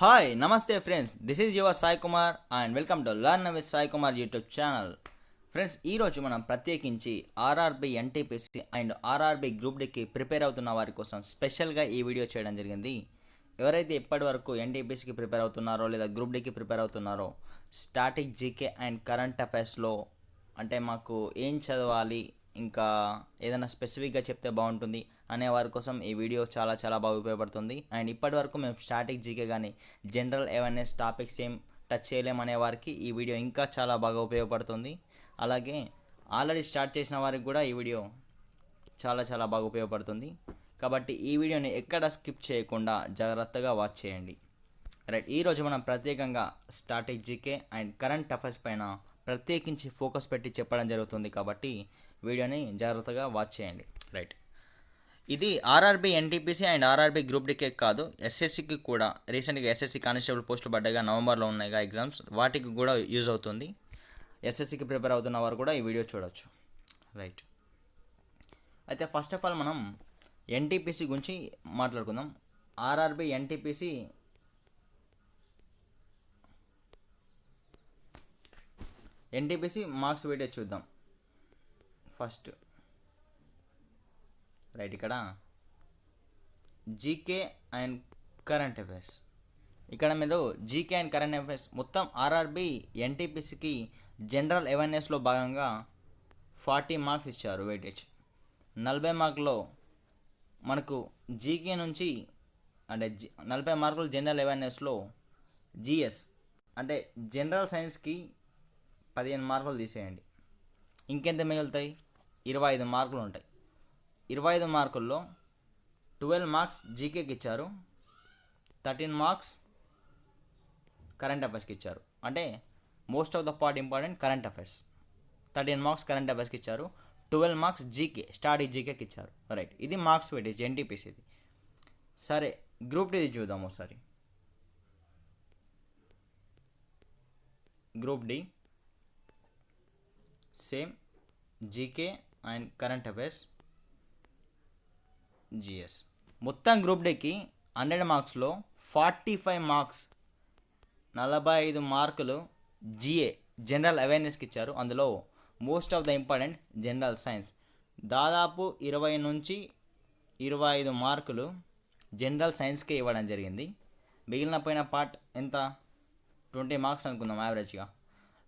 Hi నమస్తే friends, this is your Sai Kumar and welcome to learn with Sai Kumar YouTube channel. Friends, ఈరోజు మనం ప్రత్యేకించి RRB NTPC and RRB group డికి prepare అవుతున్న వారి కోసం స్పెషల్గా ఈ వీడియో చేయడం జరిగింది. ఎవరైతే ఇప్పటి వరకు ఎన్టీపీసీకి ప్రిపేర్ అవుతున్నారో లేదా గ్రూప్ డికి ప్రిపేర్ అవుతున్నారో స్టాటిక్ జీకే అండ్ కరెంట్ అఫైర్స్లో అంటే మాకు ఏం చదవాలి, ఇంకా ఏదైనా స్పెసిఫిక్గా చెప్తే బాగుంటుంది అనే వారి కోసం ఈ వీడియో చాలా చాలా బాగా ఉపయోగపడుతుంది. అండ్ ఇప్పటి వరకు మేము స్టాటిక్ జీకే కానీ జనరల్ అవేర్నెస్ టాపిక్స్ ఏం టచ్ చేయలేమనే వారికి ఈ వీడియో ఇంకా చాలా బాగా ఉపయోగపడుతుంది. అలాగే ఆల్రెడీ స్టార్ట్ చేసిన వారికి కూడా ఈ వీడియో చాలా చాలా బాగా ఉపయోగపడుతుంది. కాబట్టి ఈ వీడియోని ఎక్కడ స్కిప్ చేయకుండా జాగ్రత్తగా వాచ్ చేయండి. రైట్, ఈరోజు మనం ప్రత్యేకంగా static GK and current affairs పైన ప్రత్యేకించి ఫోకస్ పెట్టి చెప్పడం జరుగుతుంది. కాబట్టి వీడియోని జాగ్రత్తగా వాచ్ చేయండి. రైట్, ఇది RRB NTPC and RRB group డికే కాదు, ఎస్ఎస్సికి కూడా రీసెంట్గా ఎస్ఎస్సి కానిస్టేబుల్ పోస్టులు పడ్డాయిగా, నవంబర్లో ఉన్నాయిగా ఎగ్జామ్స్, వాటికి కూడా యూజ్ అవుతుంది. ఎస్ఎస్సికి ప్రిపేర్ అవుతున్న వారు కూడా ఈ వీడియో చూడొచ్చు. రైట్, అయితే ఫస్ట్ ఆఫ్ ఆల్ మనం ఎన్టీపీసీ గురించి మాట్లాడుకుందాం. ఆర్ఆర్బి ఎన్టీపీసీ మార్క్స్ వెయిటేజ్ చూద్దాం ఫస్ట్. రైట్, ఇక్కడ జీకే అండ్ కరెంట్ అఫైర్స్, ఇక్కడ మీరు జీకే అండ్ కరెంట్ అఫైర్స్ మొత్తం ఆర్ఆర్బి ఎన్టీపీసీకి జనరల్ అవేర్నెస్లో భాగంగా 40 మార్క్స్ ఇచ్చారు వెయిటేజ్. 40 మార్కులో మనకు జీకే నుంచి అంటే 40 మార్కులు జనరల్ అవేర్నెస్లో జిఎస్ అంటే జనరల్ సైన్స్కి 15 మార్కులు తీసేయండి, ఇంకెంత మిగులుతాయి? 25 మార్కులు ఉంటాయి. 25 మార్కుల్లో 12 మార్క్స్ జీకేకి ఇచ్చారు, 13 మార్క్స్ కరెంట్ అఫైర్స్కి ఇచ్చారు. అంటే most of the part important current affairs. 13 marks current అఫైర్స్కి ఇచ్చారు, 12 మార్క్స్ జీకే స్టాటిక్ జీకేకి ఇచ్చారు. రైట్, ఇది మార్క్స్ వెయిటేజ్ ఎన్టీపీసీది. సరే, గ్రూప్ డిది చూద్దాం ఒకసారి. Group D same GK and current affairs GS. మొత్తం గ్రూప్ డికి 100 మార్క్స్లో 45 మార్క్స్ 45 మార్కులు జిఏ జనరల్ అవేర్నెస్కి ఇచ్చారు. అందులో most of the important general science. దాదాపు 20 నుంచి 25 మార్కులు జనరల్ సైన్స్కే ఇవ్వడం జరిగింది. మిగిలిన పోయిన పార్ట్ ఎంత? 20 మార్క్స్ అనుకుందాం యావరేజ్గా.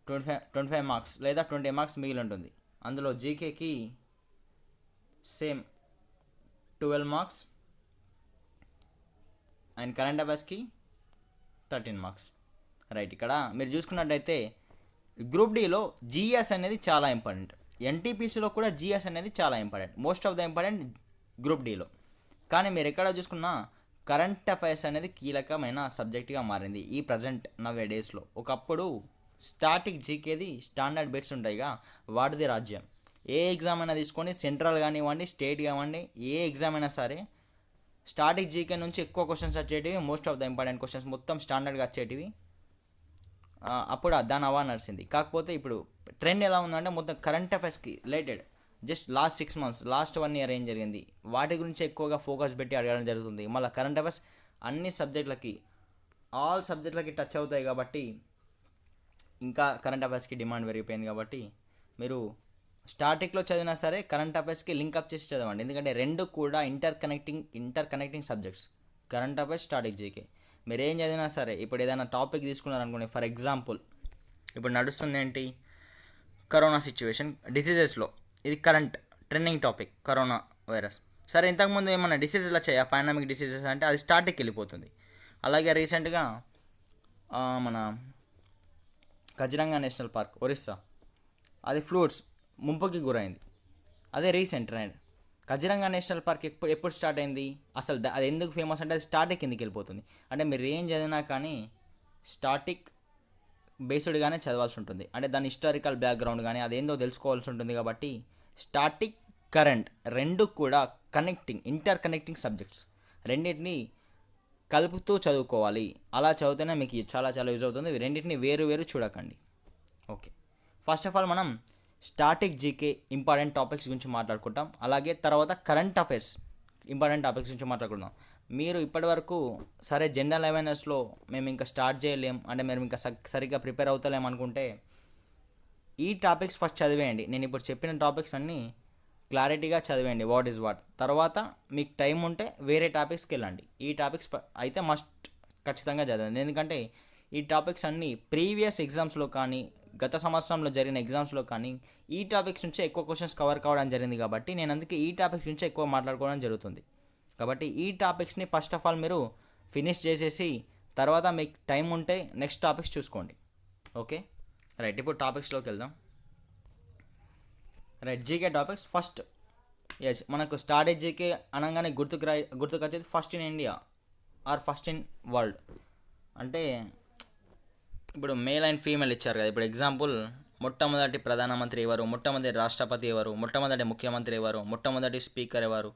25 మార్క్స్ లేదా 20 మార్క్స్ మిగిలి ఉంటుంది. అందులో జీకేకి సేమ్ 12 మార్క్స్ అండ్ కరెంట్ అఫైర్స్కి 13 మార్క్స్. రైట్, ఇక్కడ మీరు చూసుకున్నట్టయితే గ్రూప్ డిలో జిఎస్ అనేది చాలా ఇంపార్టెంట్, ఎన్టీపీసీలో కూడా జిఎస్ అనేది చాలా important, most of the important group డిలో. కానీ మీరు ఎక్కడ చూసుకున్నా కరెంట్ అఫైర్స్ అనేది కీలకమైన సబ్జెక్ట్గా మారింది ఈ ప్రజెంట్ నవ్వే డేస్లో. ఒకప్పుడు స్టాటిక్ జీకేది స్టాండర్డ్ బెట్స్ ఉంటాయిగా, వాటిది రాజ్యం. ఏ ఎగ్జామ్ అయినా తీసుకొని, సెంట్రల్ కానివ్వండి, స్టేట్ కానివ్వండి, ఏ ఎగ్జామ్ అయినా సరే స్టాటిక్ జీకే నుంచి ఎక్కువ క్వశ్చన్స్ వచ్చేటివి, most of the important questions మొత్తం స్టాండర్డ్గా వచ్చేటివి. అప్పుడు దాని అవా నడిచింది. కాకపోతే ఇప్పుడు ట్రెండ్ ఎలా ఉందంటే మొత్తం కరెంట్ అఫైర్స్కి related just last 6 months, last 1 year ఏం జరిగింది వాటి గురించి ఎక్కువగా ఫోకస్ పెట్టి అడగడం జరుగుతుంది. మళ్ళీ కరెంట్ అఫైర్స్ అన్ని సబ్జెక్టులకి, ఆల్ సబ్జెక్టులకి టచ్ అవుతాయి కాబట్టి ఇంకా కరెంట్ అఫైర్స్కి డిమాండ్ పెరిగిపోయింది. కాబట్టి మీరు స్టాటిక్లో చదివినా సరే కరెంట్ అఫైర్స్కి లింక్అప్ చేసి చదవండి, ఎందుకంటే రెండు కూడా inter connecting subjects. Current affairs, static GK మీరు ఏం చదివినా సరే. ఇప్పుడు ఏదైనా టాపిక్ తీసుకున్నారనుకోండి, ఫర్ ఎగ్జాంపుల్ ఇప్పుడు నడుస్తుంది ఏంటి, కరోనా సిచ్యువేషన్ డిసీజెస్లో, ఇది current trending topic corona virus. సరే, ఇంతకుముందు ఏమన్నా డిసీజెస్ వచ్చాయా, పాండమిక్ డిసీజెస్ అంటే అది స్టాటిక్ వెళ్ళిపోతుంది. అలాగే రీసెంట్గా మన కజిరంగా నేషనల్ పార్క్ ఒరిస్సా, అది ఫ్లూట్స్ ముంపుకి గురైంది, అదే recent trend. Kaziranga national park ఎప్పుడు స్టార్ట్ అయింది, అసలు అది ఎందుకు ఫేమస్ అంటే అది స్టాటిక్ కిందకి వెళ్ళిపోతుంది. అంటే మీరు ఏం చదివినా కానీ స్టాటిక్ బేస్డ్గానే చదవాల్సి ఉంటుంది, అంటే దాని హిస్టారికల్ బ్యాక్గ్రౌండ్ కానీ అదేందో తెలుసుకోవాల్సి ఉంటుంది. కాబట్టి స్టాటిక్, కరెంట్ రెండు కూడా ఇంటర్ కనెక్టింగ్ సబ్జెక్ట్స్, రెండింటిని కలుపుతూ చదువుకోవాలి. అలా చదివితేనే మీకు చాలా చాలా యూజ్ అవుతుంది. రెండింటిని వేరు వేరు చూడకండి. ఓకే, ఫస్ట్ ఆఫ్ ఆల్ మనం స్టాటిక్ జీకే ఇంపార్టెంట్ టాపిక్స్ గురించి మాట్లాడుకుంటాం. అలాగే తర్వాత కరెంట్ అఫైర్స్ ఇంపార్టెంట్ టాపిక్స్ గురించి మాట్లాడుకుందాం. మీరు ఇప్పటివరకు సరే జనరల్ అవేర్నెస్లో మేము ఇంకా స్టార్ట్ చేయలేం అంటే మేము ఇంకా సరిగ్గా ప్రిపేర్ అవుతలేం అనుకుంటే ఈ టాపిక్స్ ఫస్ట్ చదివేయండి. నేను ఇప్పుడు చెప్పిన టాపిక్స్ అన్నీ క్లారిటీగా చదివేయండి, వాట్ ఈజ్ వాట్. తర్వాత మీకు టైం ఉంటే వేరే టాపిక్స్కి వెళ్ళండి. ఈ టాపిక్స్ అయితే మస్ట్ ఖచ్చితంగా చదవండి. ఎందుకంటే ఈ టాపిక్స్ అన్నీ ప్రీవియస్ ఎగ్జామ్స్లో కానీ గత సంవత్సరంలో జరిగిన ఎగ్జామ్స్లో కానీ ఈ టాపిక్స్ నుంచే ఎక్కువ క్వశ్చన్స్ కవర్ కావడం జరిగింది. కాబట్టి నేను అందుకే ఈ టాపిక్స్ నుంచే ఎక్కువ మాట్లాడుకోవడం జరుగుతుంది. కాబట్టి ఈ టాపిక్స్ని ఫస్ట్ ఆఫ్ ఆల్ మీరు ఫినిష్ చేసేసి తర్వాత మీకు టైం ఉంటే నెక్స్ట్ టాపిక్స్ చూసుకోండి. ఓకే రైట్, ఇప్పుడు టాపిక్స్లోకి వెళ్దాం. Right, GK topics. Firsts, మనకు స్టార్ట్ జీకే అనగానే గుర్తుకొచ్చేది first in India or first in world. అంటే ఇప్పుడు మేల్ అండ్ ఫీమేల్ ఇచ్చారు కదా. ఇప్పుడు ఎగ్జాంపుల్, మొట్టమొదటి ప్రధానమంత్రి ఎవరు, మొట్టమొదటి రాష్ట్రపతి ఎవరు, మొట్టమొదటి ముఖ్యమంత్రి ఎవరు, మొట్టమొదటి స్పీకర్ ఎవరు,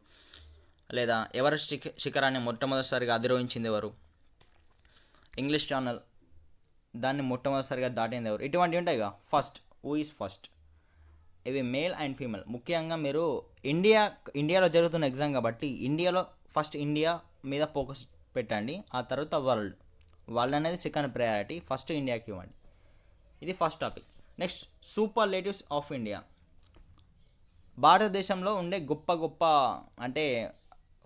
లేదా ఎవరెస్ట్ శిఖరాన్ని మొట్టమొదటిసారిగా అధిరోహించింది ఎవరు, ఇంగ్లీష్ ఛానల్ దాన్ని మొట్టమొదటిసారిగా దాటింది ఎవరు, ఇటువంటివి ఉంటాయిగా. ఫస్ట్, హూ ఈజ్ ఫస్ట్, ఇవి మేల్ అండ్ ఫీమేల్. ముఖ్యంగా మీరు ఇండియాలో జరుగుతున్న ఎగ్జామ్ కాబట్టి ఇండియాలో ఫస్ట్ ఇండియా మీద ఫోకస్ పెట్టండి. ఆ తర్వాత వరల్డ్ అనేది సెకండ్ ప్రయారిటీ, ఫస్ట్ ఇండియాకి ఇవ్వండి. ఇది first topic. Next, superlatives of India. భారతదేశంలో ఉండే గొప్ప గొప్ప అంటే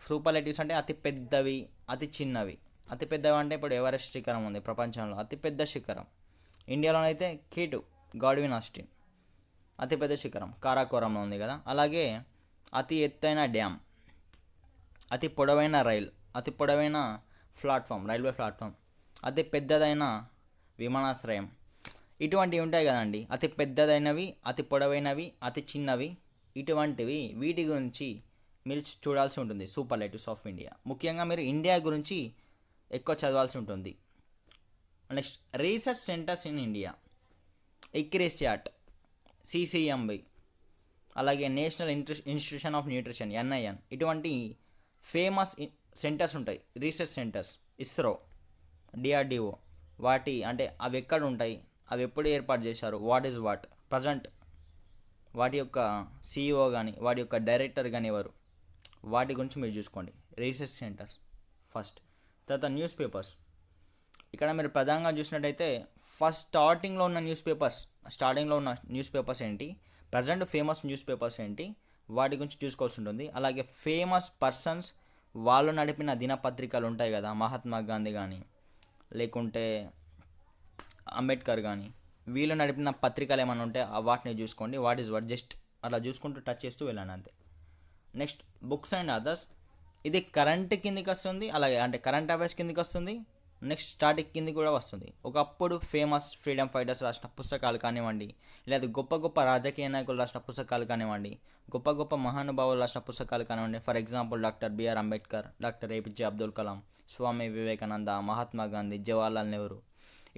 సూపర్లేటివ్స్ అంటే అతి పెద్దవి, అతి చిన్నవి. అతి పెద్దవి అంటే ఇప్పుడు ఎవరెస్ట్ శిఖరం ఉంది ప్రపంచంలో, అతిపెద్ద శిఖరం. ఇండియాలోనైతే K2 గాడ్విన్ ఆస్టిన్ అతిపెద్ద శిఖరం కారాకోరంలో ఉంది కదా. అలాగే అతి ఎత్తైన డ్యామ్, అతి పొడవైన అతి పొడవైన రైల్వే ప్లాట్ఫామ్, అతి పెద్దదైన విమానాశ్రయం, ఇటువంటివి ఉంటాయి కదండి. అతి పెద్దదైనవి, అతి పొడవైనవి, అతి చిన్నవి, ఇటువంటివి. వీటి గురించి మీరు చూడాల్సి ఉంటుంది. Superlatives of India. ముఖ్యంగా మీరు ఇండియా గురించి ఎక్కువ చదవాల్సి ఉంటుంది. Next, research centres in India. ICRISAT, CCMB, అలాగే national institution of nutrition NIN, ఇటువంటి ఫేమస్ సెంటర్స్ ఉంటాయి, రీసెర్చ్ సెంటర్స్. ఇస్రో, DRDO, వాటి అంటే అవి ఎక్కడ ఉంటాయి, అవి ఎప్పుడు ఏర్పాటు చేశారు, వాట్ ఈజ్ వాట్, ప్రజెంట్ వాటి యొక్క CEO కానీ వాటి యొక్క డైరెక్టర్ కానీ ఎవరు, వాటి గురించి మీరు చూసుకోండి. Research centres first. తర్వాత న్యూస్ పేపర్స్. ఇక్కడ మీరు ప్రధానంగా చూసినట్టయితే స్టార్టింగ్లో ఉన్న న్యూస్ పేపర్స్ ఏంటి, ప్రజెంట్ ఫేమస్ న్యూస్ పేపర్స్ ఏంటి, వాటి గురించి చూసుకోవాల్సి ఉంటుంది. అలాగే ఫేమస్ పర్సన్స్ వాళ్ళు నడిపిన దినపత్రికలు ఉంటాయి కదా, మహాత్మా గాంధీ కానీ లేకుంటే అంబేద్కర్ కానీ, వీళ్ళు నడిపిన పత్రికలు ఏమైనా ఉంటే వాటిని చూసుకోండి. వాట్ ఈజ్ వాట్, జస్ట్ అలా చూసుకుంటూ టచ్ చేస్తూ వెళ్ళండి అంతే. Next, books and others. ఇది కరెంట్ కిందికి వస్తుంది, అలాగే అంటే కరెంట్ అఫైర్స్ కిందికి వస్తుంది. నెక్స్ట్, స్టాటిక్ కిందికి కూడా వస్తుంది. ఒకప్పుడు ఫేమస్ ఫ్రీడమ్ ఫైటర్స్ రాసిన పుస్తకాలు కానివ్వండి, లేదా గొప్ప గొప్ప రాజకీయ నాయకులు రాసిన పుస్తకాలు కానివ్వండి, గొప్ప గొప్ప మహానుభావులు రాసిన పుస్తకాలు కానివ్వండి. For example doctor B R Ambedkar, doctor APJ Abdul Kalam, Swami Vivekananda, Mahatma Gandhi, Jawaharlal Nehru,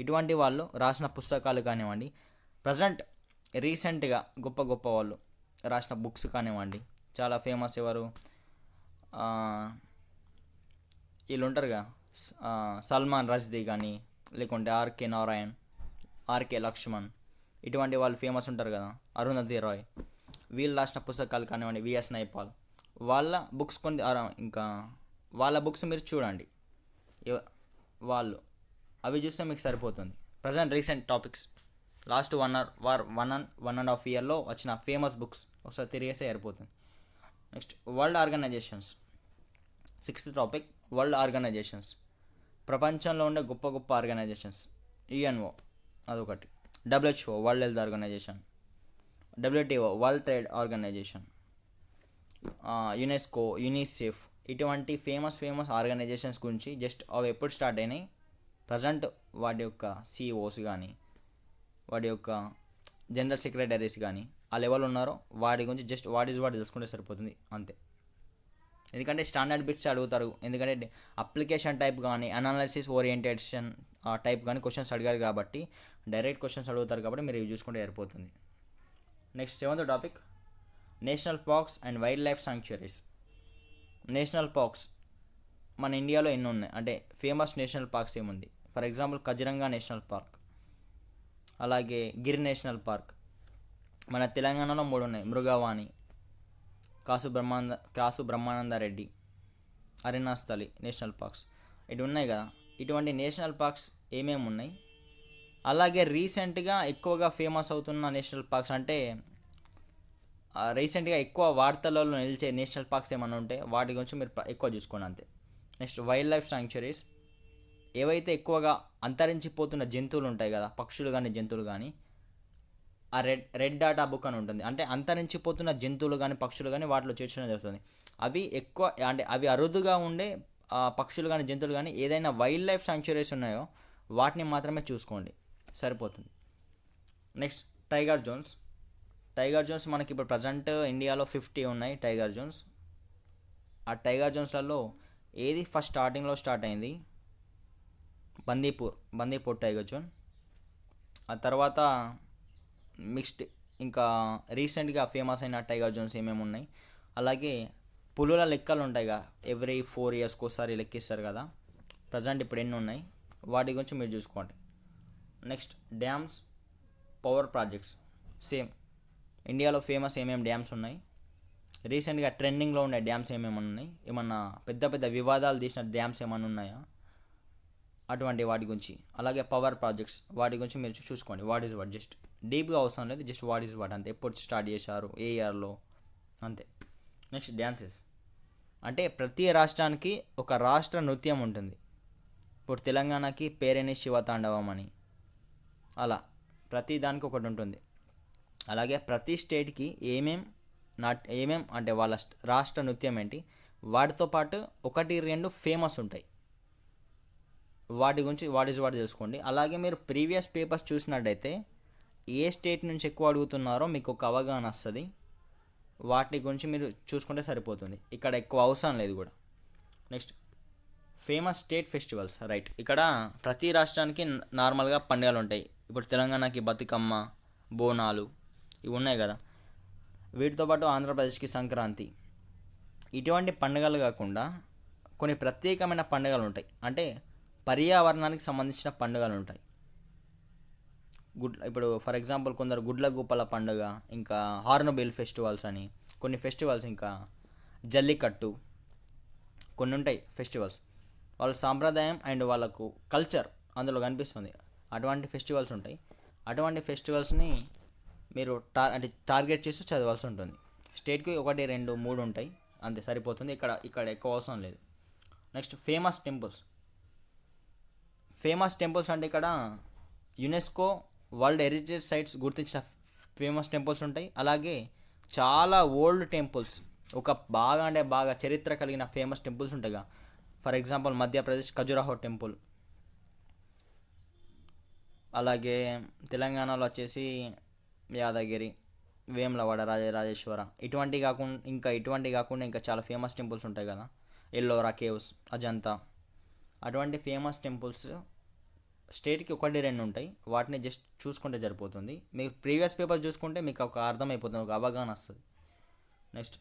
ఇటువంటి వాళ్ళు రాసిన పుస్తకాలు కానివ్వండి. ప్రజెంట్ రీసెంట్గా గొప్ప గొప్ప వాళ్ళు రాసిన బుక్స్ కానివ్వండి. చాలా ఫేమస్ ఎవరు, వీళ్ళు ఉంటారుగా, సల్మాన్ రష్దీ కానీ లేకుంటే R.K. నారాయణ్, R.K. లక్ష్మణ్, ఇటువంటి వాళ్ళు ఫేమస్ ఉంటారు కదా, అరుంధతి రాయ్, వీళ్ళు రాసిన పుస్తకాలు కానివ్వండి. VS నైపాల్, వాళ్ళ బుక్స్ ఇంకా వాళ్ళ బుక్స్ మీరు చూడండి. వాళ్ళు అవి చూస్తే మీకు సరిపోతుంది. ప్రజెంట్ రీసెంట్ టాపిక్స్ లాస్ట్ 1.5 ఇయర్లో వచ్చిన ఫేమస్ బుక్స్ ఒకసారి తిరిగేస్తే సరిపోతుంది. Next, world organisations. 6th topic, world organisations. ప్రపంచంలో ఉండే గొప్ప గొప్ప ఆర్గనైజేషన్స్. UNO అదొకటి, WHO world health organisation, WTO world trade organisation, UNESCO, UNICEF, ఇటువంటి ఫేమస్ ఆర్గనైజేషన్స్ గురించి జస్ట్ అవి ఎప్పుడు స్టార్ట్ అయినాయి, ప్రజెంట్ వాటి యొక్క CEOs కానీ వాటి యొక్క జనరల్ సెక్రటరీస్ కానీ ఆ లెవెల్ ఉన్నారో వాటి గురించి జస్ట్ వాట్ ఈజ్ వాట్ తెలుసుకుంటే సరిపోతుంది అంతే. ఎందుకంటే స్టాండర్డ్ బిట్స్ అడుగుతారు, ఎందుకంటే అప్లికేషన్ టైప్ కానీ అనాలిసిస్ ఓరియంటేషన్ టైప్ కానీ క్వశ్చన్స్ అడిగారు కాబట్టి డైరెక్ట్ క్వశ్చన్స్ అడుగుతారు కాబట్టి మీరు ఇవి చూసుకుంటే సరిపోతుంది. Next, 7th topic, national parks and wild life sanctuaries. National parks మన ఇండియాలో ఎన్ని ఉన్నాయి అంటే ఫేమస్ నేషనల్ పార్క్స్ ఏముంది. For example Kaziranga national park, అలాగే గిర్ నేషనల్ పార్క్. మన తెలంగాణలో 3 ఉన్నాయి, మృగవాణి, కాసు బ్రహ్మానంద రెడ్డి, అరణ్యస్థలి నేషనల్ పార్క్స్ ఇటు ఉన్నాయి కదా. ఇటువంటి నేషనల్ పార్క్స్ ఏమేమి ఉన్నాయి, అలాగే రీసెంట్గా ఎక్కువగా ఫేమస్ అవుతున్న నేషనల్ పార్క్స్ అంటే రీసెంట్గా ఎక్కువ వార్తలలో నిలిచే నేషనల్ పార్క్స్ ఏమైనా ఉంటే వాటి గురించి మీరు ఎక్కువ చూసుకోండి అంతే. నెక్స్ట్ వైల్డ్ లైఫ్ శాంక్చురీస్, ఏవైతే ఎక్కువగా అంతరించిపోతున్న జంతువులు ఉంటాయి కదా, పక్షులు కానీ జంతువులు కానీ, ఆ రెడ్ డాటా బుక్ అని ఉంటుంది. అంటే అంతరించిపోతున్న జంతువులు కానీ పక్షులు కానీ వాటిలో చేర్చడం జరుగుతుంది. అవి ఎక్కువ అంటే అవి అరుదుగా ఉండే పక్షులు కానీ జంతువులు కానీ ఏదైనా వైల్డ్ లైఫ్ శాంక్చురీస్ ఉన్నాయో వాటిని మాత్రమే చూసుకోండి, సరిపోతుంది. Next tiger zones. Tiger zones మనకి ఇప్పుడు ప్రజెంట్ ఇండియాలో 50 ఉన్నాయి టైగర్ జోన్స్. ఆ టైగర్ జోన్స్లలో ఏది ఫస్ట్ స్టార్టింగ్లో స్టార్ట్ అయింది, బందీపూర్ టైగర్ జోన్. ఆ తర్వాత మిక్స్డ్ ఇంకా రీసెంట్గా ఫేమస్ అయిన టైగర్ జోన్స్ ఏమేమి ఉన్నాయి, అలాగే పులుల లెక్కలు ఉంటాయి కదా, ఎవ్రీ 4 ఇయర్స్కి ఒకసారి లెక్కిస్తారు కదా, ప్రజెంట్ ఇప్పుడు ఎన్ని ఉన్నాయి వాటి గురించి మీరు చూసుకోండి. Next dams, power projects. Same ఇండియాలో ఫేమస్ ఏమేమి డ్యామ్స్ ఉన్నాయి, రీసెంట్గా ట్రెండింగ్లో ఉండే డ్యామ్స్ ఏమేమి ఉన్నాయి, ఏమన్నా పెద్ద పెద్ద వివాదాలు తీసిన డ్యామ్స్ ఏమైనా ఉన్నాయా, అటువంటి వాటి గురించి. అలాగే పవర్ ప్రాజెక్ట్స్ వాటి గురించి మీరు చూసుకోండి. వాట్ ఈజ్ వాట్, జస్ట్ డీప్గా అవసరం లేదు, జస్ట్ వాట్ ఈజ్ వాట్ అంతే. ఎప్పుడు స్టార్ట్ చేశారు, ఏ ఇయర్లో, అంతే. నెక్స్ట్ డ్యాన్సెస్, అంటే ప్రతి రాష్ట్రానికి ఒక రాష్ట్ర నృత్యం ఉంటుంది. ఇప్పుడు తెలంగాణకి పేరేని శివతాండవం అని, అలా ప్రతి దానికి ఒకటి ఉంటుంది. అలాగే ప్రతి స్టేట్కి ఏమేం అంటే వాళ్ళ రాష్ట్ర నృత్యం ఏంటి, వాటితో పాటు 1-2 ఫేమస్ ఉంటాయి. వాటి గురించి వాట్ ఈజ్ వాట్ తెలుసుకోండి. అలాగే మీరు ప్రీవియస్ పేపర్స్ చూసినట్టయితే ఏ స్టేట్ నుంచి ఎక్కువ అడుగుతున్నారో మీకు ఒక అవగాహన వస్తుంది. వాటి గురించి మీరు చూసుకుంటే సరిపోతుంది, ఇక్కడ ఎక్కువ అవసరం లేదు కూడా. Next famous state festivals. Right, ఇక్కడ ప్రతి రాష్ట్రానికి నార్మల్గా పండుగలు ఉంటాయి. ఇప్పుడు తెలంగాణకి బతుకమ్మ, బోనాలు ఇవి ఉన్నాయి కదా. వీటితో పాటు ఆంధ్రప్రదేశ్కి సంక్రాంతి. ఇటువంటి పండుగలు కాకుండా కొన్ని ప్రత్యేకమైన పండుగలు ఉంటాయి, అంటే పర్యావరణానికి సంబంధించిన పండుగలు ఉంటాయి. ఇప్పుడు ఫర్ ఎగ్జాంపుల్ కొందరు గుడ్ల గూపల పండుగ, ఇంకా హార్న్బిల్ ఫెస్టివల్స్ అని కొన్ని ఫెస్టివల్స్, ఇంకా జల్లికట్టు, కొన్ని ఉంటాయి ఫెస్టివల్స్. వాళ్ళ సాంప్రదాయం అండ్ వాళ్ళకు కల్చర్ అందులో కనిపిస్తుంది. అటువంటి ఫెస్టివల్స్ ఉంటాయి. అటువంటి ఫెస్టివల్స్ని మీరు టార్గెట్ చేసి చదవాల్సి ఉంటుంది. స్టేట్కి 1, 2, 3 ఉంటాయి అంతే, సరిపోతుంది. ఇక్కడ ఎక్కువ అవసరం లేదు. నెక్స్ట్ ఫేమస్ టెంపుల్స్ అంటే ఇక్కడ యునెస్కో వరల్డ్ హెరిటేజ్ సైట్స్ గుర్తించిన ఫేమస్ టెంపుల్స్ ఉంటాయి. అలాగే చాలా ఓల్డ్ టెంపుల్స్, ఒక బాగా చరిత్ర కలిగిన ఫేమస్ టెంపుల్స్ ఉంటాయి. For example Madhya Pradesh Khajuraho temple, అలాగే తెలంగాణలో వచ్చేసి యాదగిరి, వేములవాడ రాజరాజేశ్వర. ఇటువంటి కాకుండా ఇంకా చాలా ఫేమస్ టెంపుల్స్ ఉంటాయి కదా, ఎల్లోరా కేవ్స్, అజంతా. అటువంటి ఫేమస్ టెంపుల్స్ స్టేట్కి 1-2 ఉంటాయి. వాటిని జస్ట్ చూసుకుంటే సరిపోతుంది. మీకు ప్రీవియస్ పేపర్ చూసుకుంటే మీకు ఒక అర్థమైపోతుంది, ఒక అవగాహన వస్తుంది. Next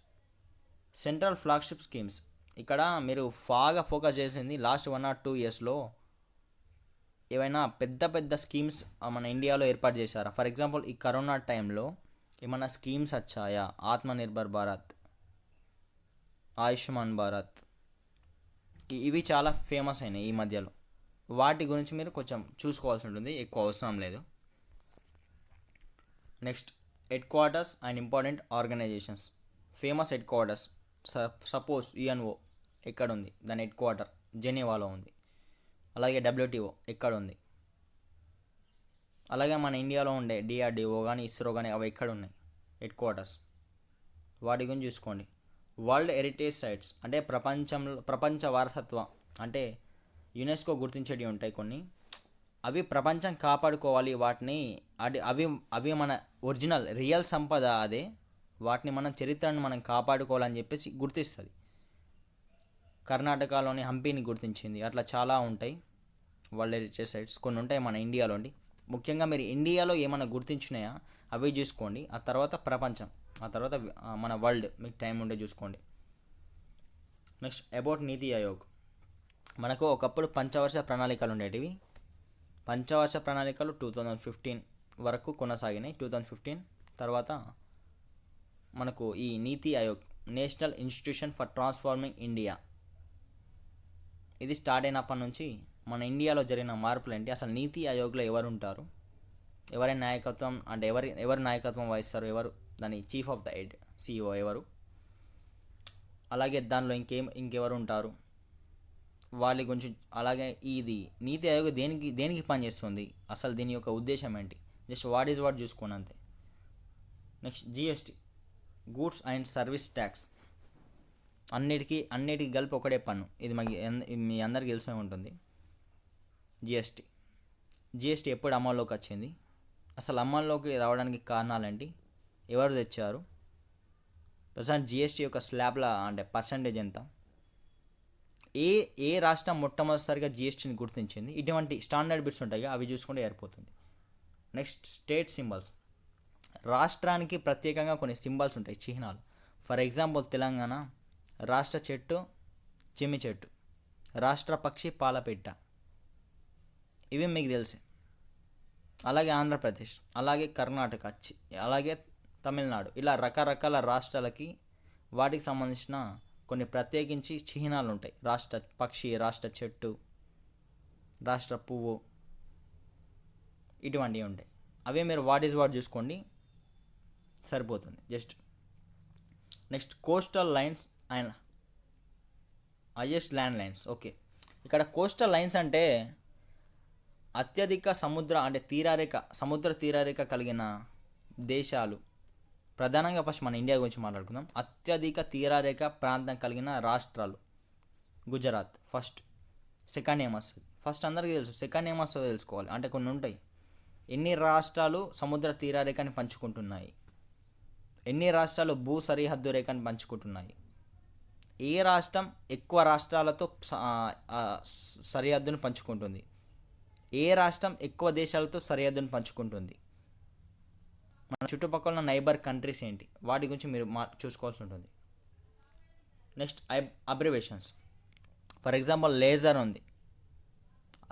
central flagship schemes. ఇక్కడ మీరు బాగా ఫోకస్ చేసింది లాస్ట్ 1 or 2 ఇయర్స్లో ఏవైనా పెద్ద స్కీమ్స్ మన ఇండియాలో ఏర్పాటు చేశారా. ఫర్ ఎగ్జాంపుల్ ఈ కరోనా టైంలో ఏమైనా స్కీమ్స్ వచ్చాయా, ఆత్మనిర్భర్ భారత్, ఆయుష్మాన్ భారత్, ఇవి చాలా ఫేమస్ అయినాయి ఈ మధ్యలో. వాటి గురించి మీరు కొంచెం చూసుకోవాల్సి ఉంటుంది, ఎక్కువ అవసరం లేదు. Next headquarters and important organisations. Famous headquarters, suppose UNO ఎక్కడ ఉంది, దాని హెడ్ క్వార్టర్ జెనీవాలో ఉంది. అలాగే WTO ఎక్కడ ఉంది, అలాగే మన ఇండియాలో ఉండే DRDO కానీ ఇస్రో కానీ అవి ఎక్కడ ఉన్నాయి హెడ్ క్వార్టర్స్, వాటి గురించి చూసుకోండి. వరల్డ్ హెరిటేజ్ సైట్స్ అంటే ప్రపంచ వారసత్వం, అంటే యునెస్కో గుర్తించేటివి ఉంటాయి కొన్ని, అవి ప్రపంచం కాపాడుకోవాలి. వాటిని అవి మన ఒరిజినల్ రియల్ సంపద అదే, వాటిని మనం చరిత్రను మనం కాపాడుకోవాలని చెప్పేసి గుర్తిస్తుంది. కర్ణాటకలోని హంపీని గుర్తించింది. అట్లా చాలా ఉంటాయి వరల్డ్ హెరిటేజ్ సైట్స్, కొన్ని ఉంటాయి మన ఇండియాలోని. ముఖ్యంగా మీరు ఇండియాలో ఏమైనా గుర్తించినాయా అవి చూసుకోండి. ఆ తర్వాత ప్రపంచం, ఆ తర్వాత మన వరల్డ్, మీకు టైం ఉంటే చూసుకోండి. నెక్స్ట్ అబౌట్ నీతి ఆయోగ్. మనకు ఒకప్పుడు పంచవర్ష ప్రణాళికలు ఉండేటివి. పంచవర్ష ప్రణాళికలు 2015 వరకు కొనసాగినాయి. 2015 తర్వాత మనకు ఈ నీతి Aayog, national institution for transforming India, ఇది స్టార్ట్ అయినప్పటి నుంచి మన ఇండియాలో జరిగిన మార్పులు ఏంటి, అసలు నీతి ఆయోగ్లో ఎవరు ఉంటారు, ఎవరి నాయకత్వం అంటే ఎవరు నాయకత్వం వహిస్తారు, ఎవరు దాని chief of the head CEO ఎవరు, అలాగే దానిలో ఇంకెవరు ఉంటారు వాళ్ళ గురించి, అలాగే ఇది నీతి ఆయోగ్ దేనికి పనిచేస్తుంది, అసలు దీని యొక్క ఉద్దేశం ఏంటి, జస్ట్ వాట్ చూసుకోండి అంతే. Next GST, goods and service tax. అన్నిటికీ కలిపి ఒకటే పన్ను. ఇది మీ అందరికీ తెలిసే ఉంటుంది. జిఎస్టీ ఎప్పుడు అమల్లోకి వచ్చింది, అసలు అమల్లోకి రావడానికి కారణాలేంటి, ఎవరు తెచ్చారు, ప్రజెంట్ జిఎస్టీ యొక్క స్లాబ్ల అంటే పర్సంటేజ్ ఎంత, ఏ రాష్ట్రం మొట్టమొదటిసారిగా జిఎస్టీని గుర్తించింది, ఇటువంటి స్టాండర్డ్ బిట్స్ ఉంటాయి, అవి చూసుకుంటే సరిపోతుంది. Next state symbols. రాష్ట్రానికి ప్రత్యేకంగా కొన్ని సింబల్స్ ఉంటాయి, చిహ్నాలు. ఫర్ ఎగ్జాంపుల్ తెలంగాణ రాష్ట్ర చెట్టు చిమ్మి చెట్టు, రాష్ట్ర పక్షి పాలపిట్ట, ఇవి మీకు తెలుసు. అలాగే ఆంధ్రప్రదేశ్, అలాగే కర్ణాటక, అలాగే తమిళనాడు, ఇలా రకరకాల రాష్ట్రాలకి వాటికి సంబంధించిన కొన్ని ప్రత్యేకించి చిహ్నాలు ఉంటాయి. రాష్ట్ర పక్షి, రాష్ట్ర చెట్టు, రాష్ట్ర పువ్వు, ఇటువంటివి ఉంటాయి. అవే మీరు వాట్ చూసుకోండి సరిపోతుంది just. Next coastal lines and highest land lines. Okay, ఇక్కడ కోస్టల్ లైన్స్ అంటే అత్యధిక సముద్ర తీరరేఖ కలిగిన దేశాలు. ప్రధానంగా ఫస్ట్ మన ఇండియా గురించి మాట్లాడుకుందాం. అత్యధిక తీరరేఖ ప్రాంతం కలిగిన రాష్ట్రాలు. గుజరాత్ ఫస్ట్. సెకండ్ ఏమొస్తుంది, ఫస్ట్ అందరికీ తెలుసు, సెకండ్ ఏమొస్తుందో తెలుసుకోవాలి. అంటే కొన్ని ఉంటాయి, ఎన్ని రాష్ట్రాలు సముద్ర తీరరేఖని పంచుకుంటున్నాయి, ఎన్ని రాష్ట్రాలు భూ సరిహద్దు రేఖని పంచుకుంటున్నాయి, ఏ రాష్ట్రం ఎక్కువ రాష్ట్రాలతో సరిహద్దును పంచుకుంటుంది, ఏ రాష్ట్రం ఎక్కువ దేశాలతో సరిహద్దును పంచుకుంటుంది, మన చుట్టుపక్కల ఉన్న నైబర్ కంట్రీస్ ఏంటి, వాటి గురించి మీరు చూసుకోవాల్సి ఉంటుంది. Next abbreviations. For example laser ఉంది,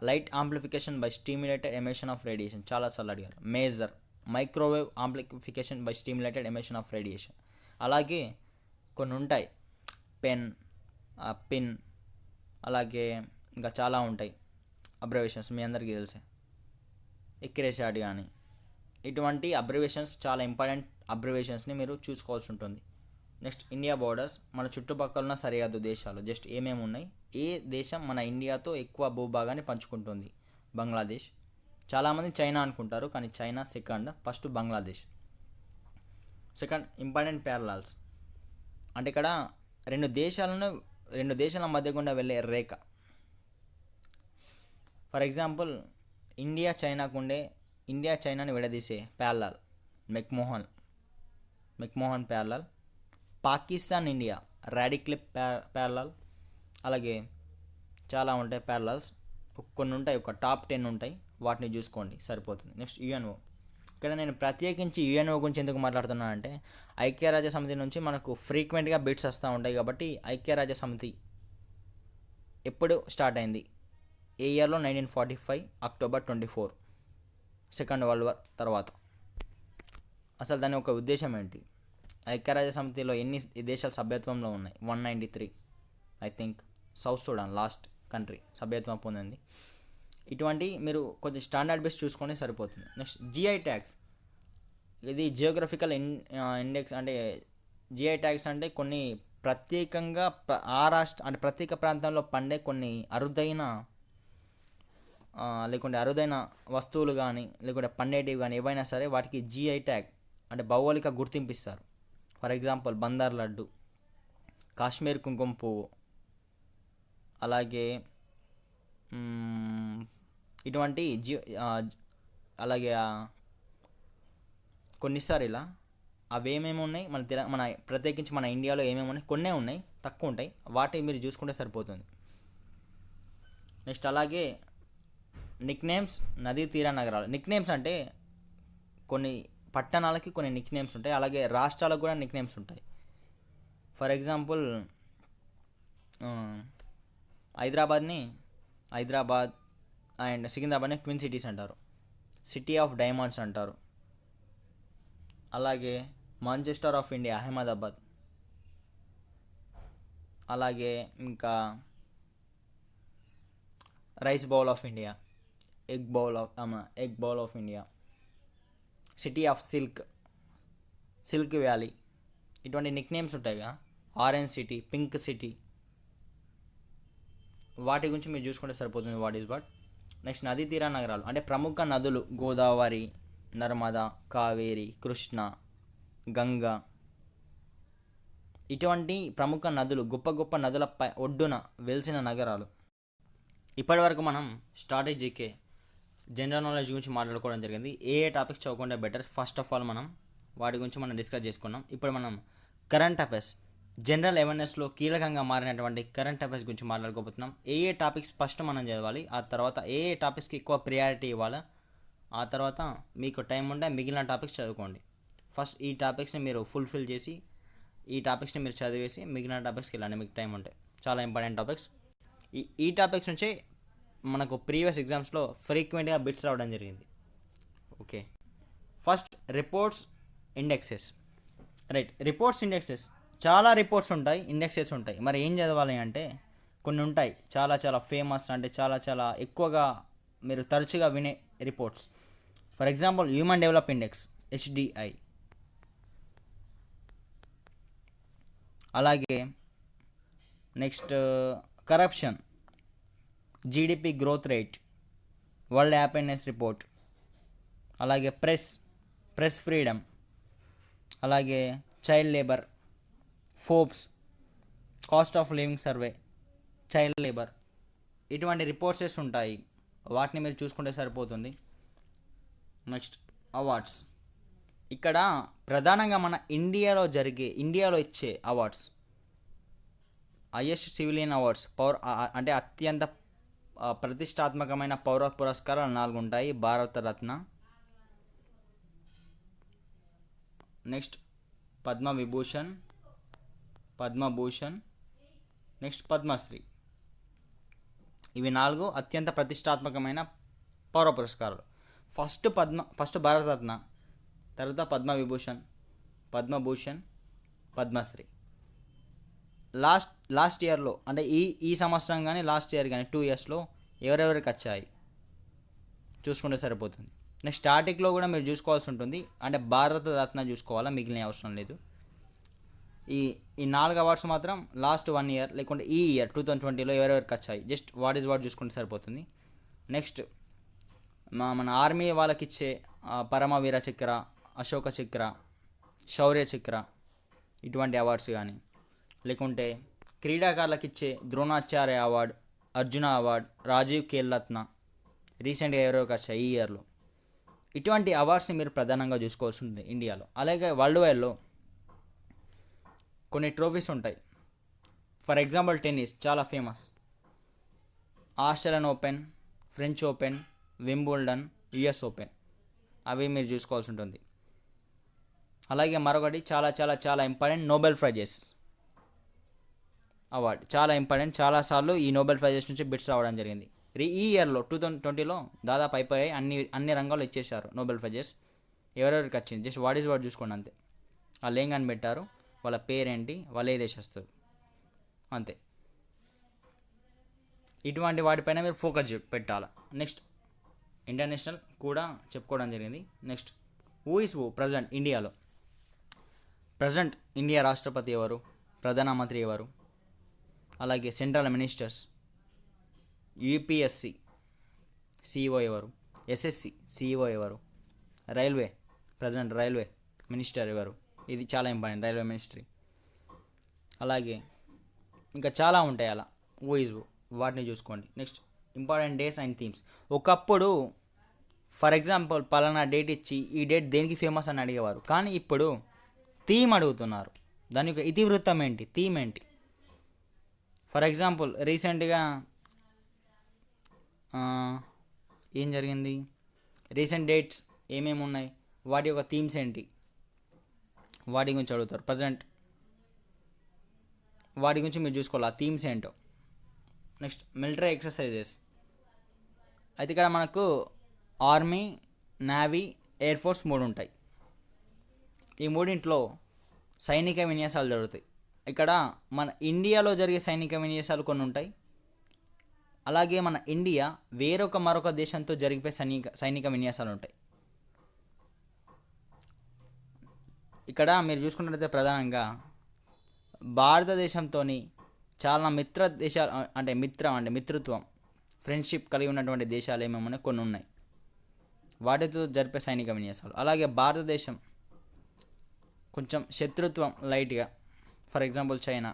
light amplification by stimulated emission of radiation, చాలాసార్లు అడిగారు. Maser, microwave amplification by stimulated emission of radiation. అలాగే కొన్ని ఉంటాయి, పిన్, అలాగే ఇంకా చాలా ఉంటాయి అబ్రివేషన్స్, మీ అందరికీ తెలిసే. ఎక్కిరేషాడ్ కానీ, ఇటువంటి అబ్రివేషన్స్ చాలా ఇంపార్టెంట్ అబ్రివేషన్స్ని మీరు చూసుకోవాల్సి ఉంటుంది. నెక్స్ట్ ఇండియా బోర్డర్స్, మన చుట్టుపక్కల ఉన్న సరిహద్దు దేశాలు జస్ట్ ఏమేమి ఉన్నాయి, ఏ దేశం మన ఇండియాతో ఎక్కువ భూభాగాన్ని పంచుకుంటుంది. బంగ్లాదేశ్, చాలామంది చైనా అనుకుంటారు కానీ China second, first Bangladesh. Second important parallels, అంటే ఇక్కడ రెండు దేశాల మధ్య గుండా వెళ్ళే రేఖ. ఫర్ ఎగ్జాంపుల్ ఇండియా చైనాని విడదీసే parallel McMahon parallel. Pakistan India Radcliffe parallel. అలాగే చాలా ఉంటాయి ప్యారలాల్స్, కొన్ని ఉంటాయి, ఒక టాప్ 10 ఉంటాయి, వాటిని చూసుకోండి సరిపోతుంది. Next UNO. ఇక్కడ నేను ప్రత్యేకించి యుఎన్ఓ గురించి ఎందుకు మాట్లాడుతున్నాను అంటే, ఐక్యరాజ్య సమితి నుంచి మనకు ఫ్రీక్వెంట్గా బిట్స్ వస్తూ ఉంటాయి కాబట్టి, ఐక్యరాజ్య సమితి ఎప్పుడు స్టార్ట్ అయింది, ఏ ఇయర్లో, 1945 అక్టోబర్ 24, సెకండ్ వరల్డ్ వార్ తర్వాత. అసలు దాని ఒక ఉద్దేశం ఏంటి, ఐక్యరాజ్య సమితిలో ఎన్ని దేశాలు సభ్యత్వంలో ఉన్నాయి, 193 I think. South Sudan last country సభ్యత్వం పొందింది. ఇటువంటి మీరు కొంచెం స్టాండర్డ్ బేస్ చూసుకొని సరిపోతుంది. నెక్స్ట్ జిఐ ట్యాగ్స్, ఇది జియోగ్రఫికల్ ఇండెక్స్. అంటే జిఐ ట్యాగ్స్ అంటే కొన్ని ప్రత్యేకంగా ప్రత్యేక ప్రాంతంలో పండే కొన్ని అరుదైన వస్తువులు కానీ, లేకుంటే పండేటివి కానీ ఏవైనా సరే వాటికి జిఐ ట్యాగ్ అంటే భౌగోళిక గుర్తింపు ఇస్తారు. ఫర్ ఎగ్జాంపుల్ బందర్ లడ్డు, కాశ్మీర్ కుంకుమ పువ్వు, అలాగే ఇటువంటి అలాగే కొన్నిసారి ఇలా అవేమేమి ఉన్నాయి మన ప్రత్యేకించి మన ఇండియాలో ఏమేమి ఉన్నాయి, కొన్నే ఉన్నాయి, తక్కువ ఉంటాయి, వాటి మీరు చూసుకుంటే సరిపోతుంది. నెక్స్ట్ అలాగే నిక్నేమ్స్, నదీ తీర నగరాలు. నిక్నేమ్స్ అంటే కొన్ని పట్టణాలకి కొన్ని నిక్నేమ్స్ ఉంటాయి, అలాగే రాష్ట్రాలకు కూడా నిక్నేమ్స్ ఉంటాయి. ఫర్ ఎగ్జాంపుల్ హైదరాబాద్ అండ్ సికింద్రాబాద్ని ట్విన్ సిటీస్ అంటారు, సిటీ ఆఫ్ డైమండ్స్ అంటారు. అలాగే మాంచెస్టర్ ఆఫ్ ఇండియా అహ్మదాబాద్. అలాగే ఇంకా rice bowl of India, egg bowl of India, city of silk valley, ఇటువంటి నిక్ నేమ్స్ ఉంటాయి కదా, ఆరెంజ్ సిటీ, పింక్ సిటీ, వాటి గురించి మీరు చూసుకుంటే సరిపోతుంది. What is what. నెక్స్ట్ నదీ తీర నగరాలు అంటే ప్రముఖ నదులు గోదావరి, నర్మదా, కావేరి, కృష్ణ, గంగా, ఇటువంటి ప్రముఖ నదులు గొప్ప గొప్ప నదుల ఒడ్డున వెలిసిన నగరాలు. ఇప్పటి వరకు మనం స్ట్రాటజీకే జనరల్ నాలెడ్జ్ గురించి మాట్లాడుకోవడం జరిగింది. ఏ టాపిక్స్ చదువుకుంటే బెటర్, ఫస్ట్ ఆఫ్ ఆల్ మనం వాటి గురించి మనం డిస్కస్ చేసుకున్నాం. ఇప్పుడు మనం కరెంట్ అఫైర్స్, జనరల్ అవేర్నెస్లో కీలకంగా మారినటువంటి కరెంట్ అఫైర్స్ గురించి మాట్లాడుకోబోతున్నాం. ఏ టాపిక్స్ ఫస్ట్ మనం చదవాలి, ఆ తర్వాత ఏ టాపిక్స్కి ఎక్కువ ప్రియారిటీ ఇవ్వాలి, ఆ తర్వాత మీకు టైం ఉంటే మిగిలిన టాపిక్స్ చదువుకోండి. ఫస్ట్ ఈ టాపిక్స్ని మీరు ఫుల్ఫిల్ చేసి, ఈ టాపిక్స్ని మీరు చదివేసి మిగిలిన టాపిక్స్కి వెళ్ళండి మీకు టైం ఉంటే. చాలా ఇంపార్టెంట్ టాపిక్స్. ఈ టాపిక్స్ నుంచే మనకు ప్రీవియస్ ఎగ్జామ్స్లో ఫ్రీక్వెంట్గా బిట్స్ రావడం జరిగింది. Okay, first reports indexes. Right, reports indexes, చాలా రిపోర్ట్స్ ఉంటాయి, ఇండెక్సెస్ ఉంటాయి. మరి ఏం చదవాలి అంటే కొన్ని ఉంటాయి చాలా చాలా ఫేమస్, అంటే చాలా చాలా ఎక్కువగా మీరు తరచుగా వినే reports. For example human develop index, HDI. అలాగే next corruption, GDP growth rate, world happiness report. అలాగే ప్రెస్ ఫ్రీడమ్, అలాగే child labour, Forbes, cost of living survey, child labour, ఇటువంటి రిపోర్ట్సెస్ ఉంటాయి. వాటిని మీరు చూసుకుంటే సరిపోతుంది. Next awards. ఇక్కడ ప్రధానంగా మన ఇండియాలో ఇచ్చే అవార్డ్స్, హైయెస్ట్ సివిలియన్ అవార్డ్స్, అంటే అత్యంత ప్రతిష్టాత్మకమైన పౌర పురస్కారాలు 4 ఉంటాయి. Bharat Ratna, next Padma Bhushan, next Padma Shri. ఇవి 4 అత్యంత ప్రతిష్టాత్మకమైన పౌర పురస్కారాలు. ఫస్ట్ భారతరత్న, తర్వాత పద్మభూషణ్, పద్మశ్రీ. లాస్ట్ ఇయర్లో అంటే ఈ సంవత్సరం కానీ లాస్ట్ ఇయర్ కానీ 2 ఇయర్స్లో ఎవరెవరికి వచ్చాయి చూసుకుంటే సరిపోతుంది. నెక్స్ట్ స్టాటిక్లో కూడా మీరు చూసుకోవాల్సి ఉంటుంది, అంటే భారతరత్న చూసుకోవాలా, మిగిలిన అవసరం లేదు. ఈ 4 అవార్డ్స్ మాత్రం లాస్ట్ 1 ఇయర్ లేకుంటే ఈ ఇయర్ 2020లో ఎవరెవరికి వచ్చాయి జస్ట్ వాట్ చూసుకుంటే సరిపోతుంది. నెక్స్ట్ మన ఆర్మీ వాళ్ళకి ఇచ్చే పరమవీర చక్ర, అశోక చక్ర, శౌర్య చక్ర, ఇటువంటి అవార్డ్స్ కానీ, లేకుంటే క్రీడాకారులకు ఇచ్చే ద్రోణాచార్య అవార్డ్, అర్జున అవార్డ్, రాజీవ్ ఖేల్ రత్న రీసెంట్గా ఎవరెవరికి వచ్చాయి ఈ ఇయర్లో. ఇటువంటి అవార్డ్స్ని మీరు ప్రధానంగా చూసుకోవాల్సి ఉంటుంది ఇండియాలో. అలాగే వరల్డ్ వైడ్లో కొన్ని ట్రోఫీస్ ఉంటాయి. ఫర్ ఎగ్జాంపుల్ టెన్నిస్ చాలా famous, Australian open, French open, Wimbledon, US open, అవి మీరు చూసుకోవాల్సి ఉంటుంది. అలాగే మరొకటి చాలా చాలా చాలా ఇంపార్టెంట్, నోబెల్ ప్రైజెస్ అవార్డ్ చాలా ఇంపార్టెంట్. చాలాసార్లు ఈ నోబెల్ ప్రైజెస్ నుంచి బిట్స్ రావడం జరిగింది. ఈ ఇయర్లో 2020లో దాదాపు అయిపోయాయి, అన్ని రంగాల్లో ఇచ్చేశారు నోబెల్ ప్రైజెస్. ఎవరెవరికి వచ్చింది జస్ట్ వాట్ చూసుకోండి అంతే. వాళ్ళు ఏం కనిపెట్టారు, వాళ్ళ పేరేంటి, వాళ్ళు ఏ దేశస్తులు, అంతే. ఇటువంటి వాటిపైన మీరు ఫోకస్ పెట్టాలి. నెక్స్ట్ ఇంటర్నేషనల్ కూడా చెప్పుకోవడం జరిగింది. నెక్స్ట్ హూ ప్రజెంట్ ఇండియాలో, ప్రజెంట్ ఇండియా రాష్ట్రపతి ఎవరు, ప్రధానమంత్రి ఎవరు, అలాగే సెంట్రల్ మినిస్టర్స్, UPSC CEO ఎవరు, SSC CEO ఎవరు, ప్రజెంట్ రైల్వే మినిస్టర్ ఎవరు, ఇది చాలా ఇంపార్టెంట్, రైల్వే మినిస్ట్రీ. అలాగే ఇంకా చాలా ఉంటాయి అలా, హూ వాటిని చూసుకోండి. Next important days and themes. ఒకప్పుడు ఫర్ ఎగ్జాంపుల్ పలానా డేట్ ఇచ్చి ఈ డేట్ దేనికి ఫేమస్ అని అడిగేవారు, కానీ ఇప్పుడు థీమ్ అడుగుతున్నారు. దాని యొక్క ఇతివృత్తం ఏంటి, థీమ్ ఏంటి. ఫర్ ఎగ్జాంపుల్ రీసెంట్గా ఏం జరిగింది, రీసెంట్ డేట్స్ ఏమేమి ఉన్నాయి, వాటి యొక్క థీమ్స్ ఏంటి, వాటి గురించి అడుగుతారు. ప్రజెంట్ వాటి గురించి మీరు చూసుకోవాలి, ఆ థీమ్స్ ఏంటో. Next military exercises. అయితే ఇక్కడ మనకు ఆర్మీ, నేవీ, ఎయిర్ ఫోర్స్ 3 ఉంటాయి. ఈ మూడింట్లో సైనిక విన్యాసాలు జరుగుతాయి. ఇక్కడ మన ఇండియాలో జరిగే సైనిక విన్యాసాలు కొన్ని ఉంటాయి, అలాగే మన ఇండియా మరొక దేశంతో జరిపే సైనిక విన్యాసాలు ఉంటాయి. ఇక్కడ మీరు చూసుకున్నట్లయితే ప్రధానంగా భారతదేశంతో చాలా మిత్ర దేశాలు అంటే మిత్రత్వం ఫ్రెండ్షిప్ కలిగి ఉన్నటువంటి దేశాలు ఏమేమో కొన్ని ఉన్నాయి, వాటితో జరిపే సైనిక విన్యాసాలు. అలాగే భారతదేశం కొంచెం శత్రుత్వం లైట్గా, ఫర్ ఎగ్జాంపుల్ చైనా,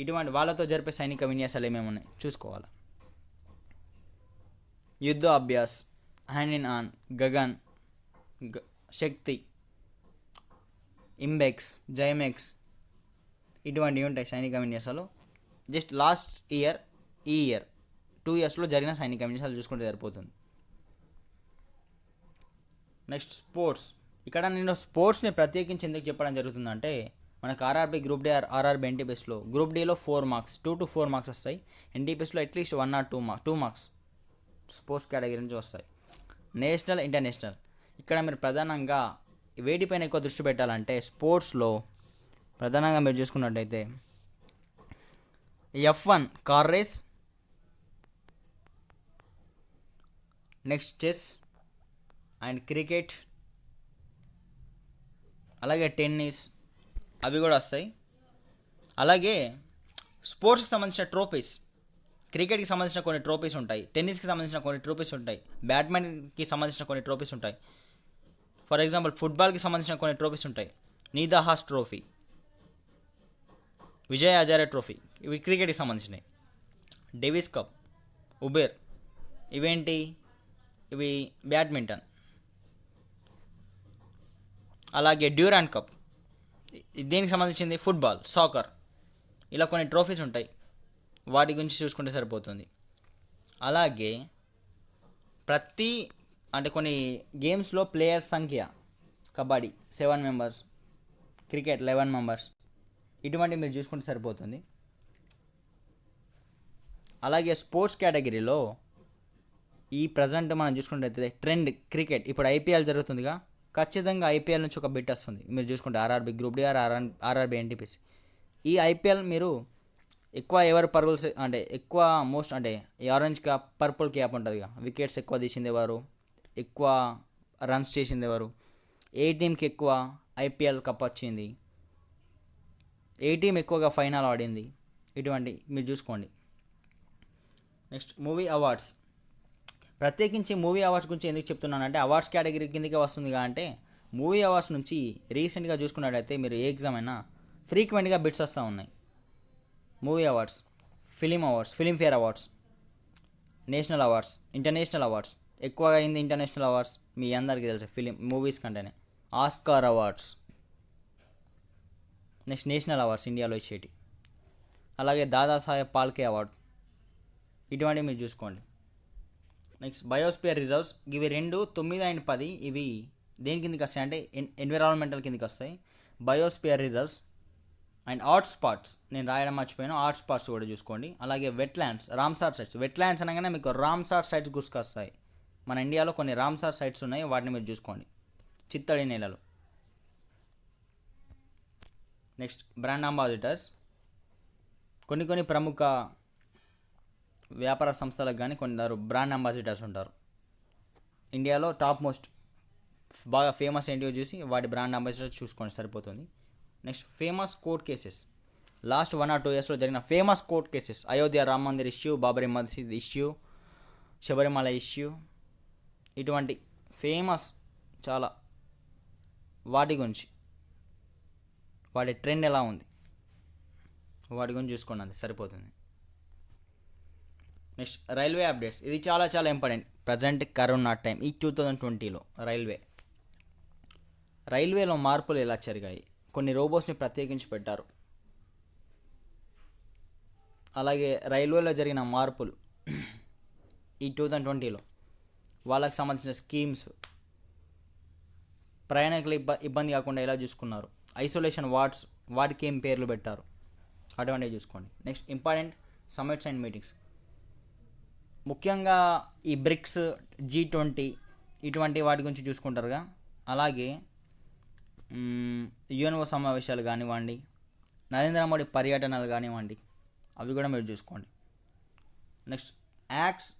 ఇటువంటి వాళ్ళతో జరిపే సైనిక విన్యాసాలు ఏమేమి ఉన్నాయి చూసుకోవాలి. Yudh Abhyas, hand in hand, Gagan, Shakti, IMBEX, JIMEX, ఇటువంటివి ఉంటాయి సైనిక విన్యాసాలు. జస్ట్ లాస్ట్ ఇయర్, ఈ ఇయర్ 2 ఇయర్స్లో జరిగిన సైనిక విన్యాసాలు చూసుకుంటే సరిపోతుంది. Next sports. ఇక్కడ నేను స్పోర్ట్స్ని ప్రత్యేకించి ఎందుకు చెప్పడం జరుగుతుందంటే, మనకు ఆర్ఆర్బీ గ్రూప్ డి ఆర్ఆర్బీ ఎన్టీపీఎస్లో గ్రూప్ డీలో 4 మార్క్స్, 2 to 4 మార్క్స్ వస్తాయి. ఎన్టీపీఎస్లో at least 1 or 2 marks sports category నుంచి వస్తాయి. National, international. ఇక్కడ మీరు ప్రధానంగా వేటిపైన ఎక్కువ దృష్టి పెట్టాలంటే స్పోర్ట్స్లో ప్రధానంగా మీరు చూసుకున్నట్టయితే F1 car race, next chess and cricket, అలాగే టెన్నిస్, అవి కూడా వస్తాయి. అలాగే స్పోర్ట్స్కి సంబంధించిన ట్రోఫీస్, క్రికెట్కి సంబంధించిన కొన్ని ట్రోఫీస్ ఉంటాయి, టెన్నిస్కి సంబంధించిన కొన్ని ట్రోఫీస్ ఉంటాయి, బ్యాడ్మింటన్కి సంబంధించిన కొన్ని ట్రోఫీస్ ఉంటాయి, ఫర్ ఎగ్జాంపుల్ ఫుట్బాల్కి సంబంధించిన కొన్ని ట్రోఫీస్ ఉంటాయి. నీదా has trophy, Vijay Hazare trophy, ఇవి క్రికెట్కి సంబంధించినవి. డేవిస్ కప్, ఉబేర్, ఇవేంటి, ఇవి బ్యాడ్మింటన్. అలాగే డ్యూరాండ్ కప్, దీనికి సంబంధించింది ఫుట్బాల్, సాకర్. ఇలా కొన్ని ట్రోఫీస్ ఉంటాయి, వాటి గురించి చూసుకుంటే సరిపోతుంది. అలాగే కొన్ని గేమ్స్లో ప్లేయర్స్ సంఖ్య, కబడ్డీ 7 members, క్రికెట్ 11 members, ఇటువంటివి మీరు చూసుకుంటే సరిపోతుంది. అలాగే స్పోర్ట్స్ కేటగిరీలో ఈ ప్రజెంట్ మనం చూసుకుంటే ట్రెండ్ క్రికెట్, ఇప్పుడు ఐపీఎల్ జరుగుతుందిగా, ఖచ్చితంగా ఐపీఎల్ నుంచి ఒక బిట్ వస్తుంది. మీరు చూసుకుంటే RRB group D RRB NTPC, ఈ ఐపీఎల్ మీరు ఎక్కువ ఎవరు పరుగులు ఎక్కువ మోస్ట్ ఈ ఆరెంజ్ క్యాప్ పర్పుల్ క్యాప్ ఉంటుందిగా, వికెట్స్ ఎక్కువ తీసింది ఎవరు, ఎక్కువ రన్స్ చేసింది ఎవరు, ఏ టీంకి ఎక్కువ ఐపీఎల్ కప్ వచ్చింది, ఏ టీం ఎక్కువగా ఫైనల్ ఆడింది, ఇటువంటి మీరు చూసుకోండి. Next movie awards. ప్రత్యేకించి మూవీ అవార్డ్స్ గురించి ఎందుకు చెప్తున్నానంటే, అవార్డ్స్ కేటగిరీ కిందకే వస్తుంది అంటే మూవీ అవార్డ్స్ నుంచి రీసెంట్గా చూసుకున్నట్టయితే మీరు ఏ ఎగ్జామ్ అయినా ఫ్రీక్వెంట్గా బిట్స్ వస్తూ ఉన్నాయి. Movie awards, Filmfare awards, national awards, international awards. ఎక్కువగా అయింది ఇంటర్నేషనల్ అవార్డ్స్, మీ అందరికీ తెలుసు మూవీస్ కంటేనే. Oscar awards, next national awards ఇండియాలో ఇచ్చేటి. అలాగే దాదాసాహెబ్ పాల్కే అవార్డు, ఇటువంటివి మీరు చూసుకోండి. నెక్స్ట్ బయోస్పియర్ రిజర్వ్స్, ఇవి 2, 9 and 10, ఇవి దేని కిందకి వస్తాయి అంటే ఎన్విరాన్మెంటల్ కిందకి వస్తాయి. Biosphere reserves and hot spots, నేను రాయడం మర్చిపోయాను, హాట్ స్పాట్స్ కూడా చూసుకోండి. అలాగే వెట్లాండ్స్, రామ్సార్ సైట్స్. వెట్లాండ్స్ అనగానే మీకు రామ్సార్ సైట్స్ గుర్తుకొస్తాయి. మన ఇండియాలో కొన్ని రామ్సార్ సైట్స్ ఉన్నాయి, వాటిని మీరు చూసుకోండి. చిత్తడి నేలలు. Next brand ambassadors. కొన్ని ప్రముఖ వ్యాపార సంస్థలకు కానీ కొందరు బ్రాండ్ అంబాసిడర్స్ ఉంటారు. ఇండియాలో టాప్ మోస్ట్ బాగా ఫేమస్ ఏంటివో చూసి వాటి బ్రాండ్ అంబాసిడర్ చూసుకోండి సరిపోతుంది. Next famous court cases, last 1 or 2 yearsలో జరిగిన famous court cases. Ayodhya Rama Mandir issue, Babri మసీద్ ఇష్యూ, శబరిమల ఇష్యూ, ఇటువంటి ఫేమస్ చాలా వాటి గురించి, వాటి ట్రెండ్ ఎలా ఉంది వాటి గురించి చూసుకోండి, అంతే సరిపోతుంది. Next railway updates. ఇది చాలా ఇంపార్టెంట్ ప్రజెంట్ కరోనా టైం ఈ 2020లో. రైల్వేలో మార్పులు ఎలా జరిగాయి, కొన్ని రోబోట్స్ని ప్రత్యేకించి పెట్టారు. అలాగే రైల్వేలో జరిగిన మార్పులు ఈ 2020లో, వాళ్ళకి సంబంధించిన స్కీమ్స్, ప్రయాణికులు ఇబ్బంది కాకుండా ఎలా చూసుకున్నారు, ఐసోలేషన్ వార్డ్స్ వాటికి ఏం పేర్లు పెట్టారు, అటువంటివి చూసుకోండి. Next important summits and meetings, ముఖ్యంగా ఈ బ్రిక్స్, G20 ఇటువంటి వాటి గురించి చూసుకుంటారుగా. అలాగే యుఎన్ఓ సమావేశాలు కానివ్వండి, నరేంద్ర మోడీ పర్యటనలు కానివ్వండి, అవి కూడా మీరు చూసుకోండి. Next acts